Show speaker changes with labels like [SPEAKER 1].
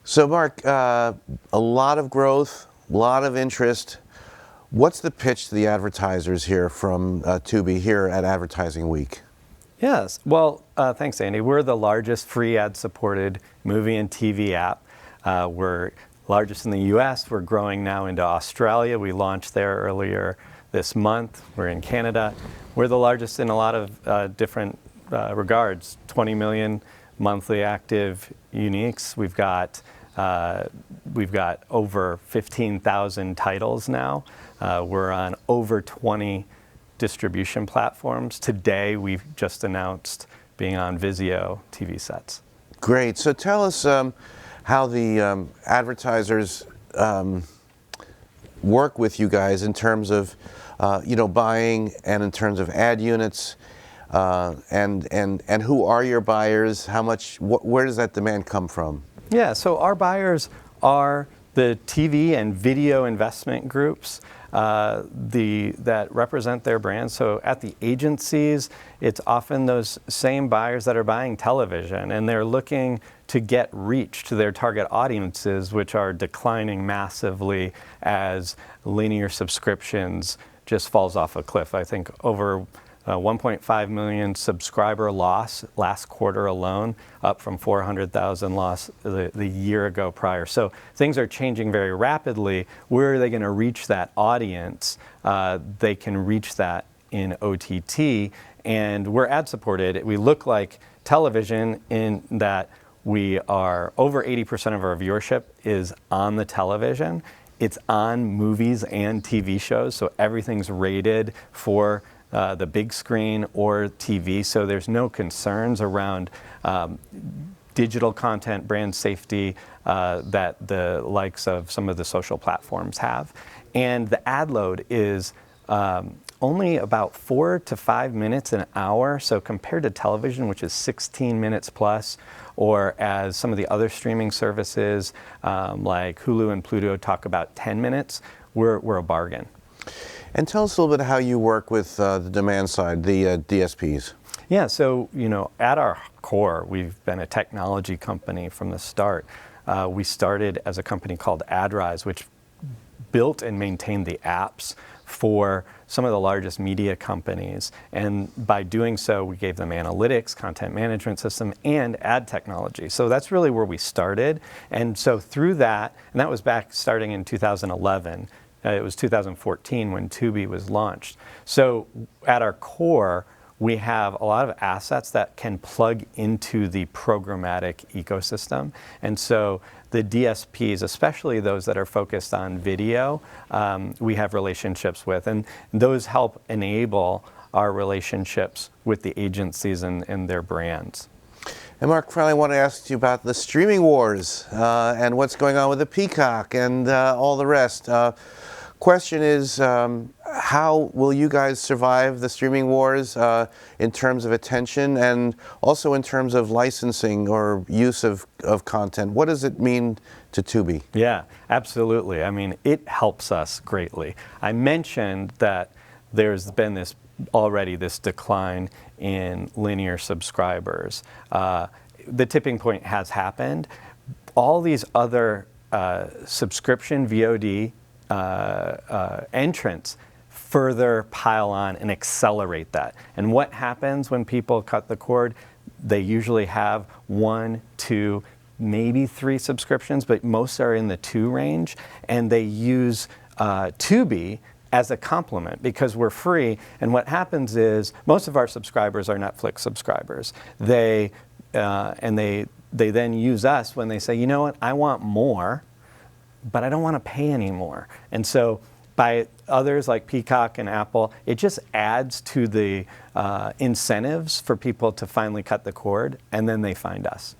[SPEAKER 1] So Mark, a lot of growth, a lot of interest. What's the pitch to the advertisers here from Tubi here at Advertising Week?
[SPEAKER 2] Yes, well, thanks, Andy. We're the largest free ad-supported movie and TV app. We're largest in the US. We're growing now into Australia. We launched there earlier this month. We're in Canada. We're the largest in a lot of different regards. 20 million monthly active uniques. We've got over 15,000 titles now. We're on over 20 distribution platforms. Today, we've just announced being on Vizio TV sets.
[SPEAKER 1] Great. So tell us how the advertisers work with you guys in terms of buying and in terms of ad units, and who are your buyers? How much? Where does that demand come from?
[SPEAKER 2] Yeah. So our buyers are the TV and video investment groups that represent their brands. So at the agencies, it's often those same buyers that are buying television, and they're looking to get reach to their target audiences, which are declining massively as linear subscriptions just falls off a cliff. I think over 1.5 million subscriber loss last quarter alone, up from 400,000 loss the year ago prior. So things are changing very rapidly. Where are they going to reach that audience? They can reach that in OTT, and we're ad supported. We look like television in that we are over 80% of our viewership is on the television. It's on movies and TV shows, so everything's rated for the big screen or TV, so there's no concerns around digital content, brand safety that the likes of some of the social platforms have. And the ad load is only about 4 to 5 minutes an hour, so compared to television, which is 16 minutes plus, or as some of the other streaming services like Hulu and Pluto talk about 10 minutes, we're a bargain.
[SPEAKER 1] And tell us a little bit how you work with the demand side, the DSPs.
[SPEAKER 2] Yeah, so at our core, we've been a technology company from the start. We started as a company called AdRise, which built and maintained the apps for some of the largest media companies. And by doing so, we gave them analytics, content management system, and ad technology. So that's really where we started. And so through that, and that was back starting in 2011, it was 2014 when Tubi was launched. So at our core, we have a lot of assets that can plug into the programmatic ecosystem. And so the DSPs, especially those that are focused on video, we have relationships with. And those help enable our relationships with the agencies and their brands.
[SPEAKER 1] And Mark, finally I want to ask you about the streaming wars and what's going on with the Peacock and all the rest. Question is, how will you guys survive the streaming wars in terms of attention and also in terms of licensing or use of content? What does it mean to Tubi?
[SPEAKER 2] Yeah, absolutely. I mean, it helps us greatly. I mentioned that there's been this decline in linear subscribers. The tipping point has happened. All these other subscription VOD entrants further pile on and accelerate that. And what happens when people cut the cord? They usually have 1, 2, maybe 3 subscriptions, but most are in the 2 range, and they use Tubi as a complement because we're free. And what happens is most of our subscribers are Netflix subscribers. They then use us when they say, you know what, I want more, but I don't want to pay anymore. And so by others like Peacock and Apple, it just adds to the incentives for people to finally cut the cord, and then they find us.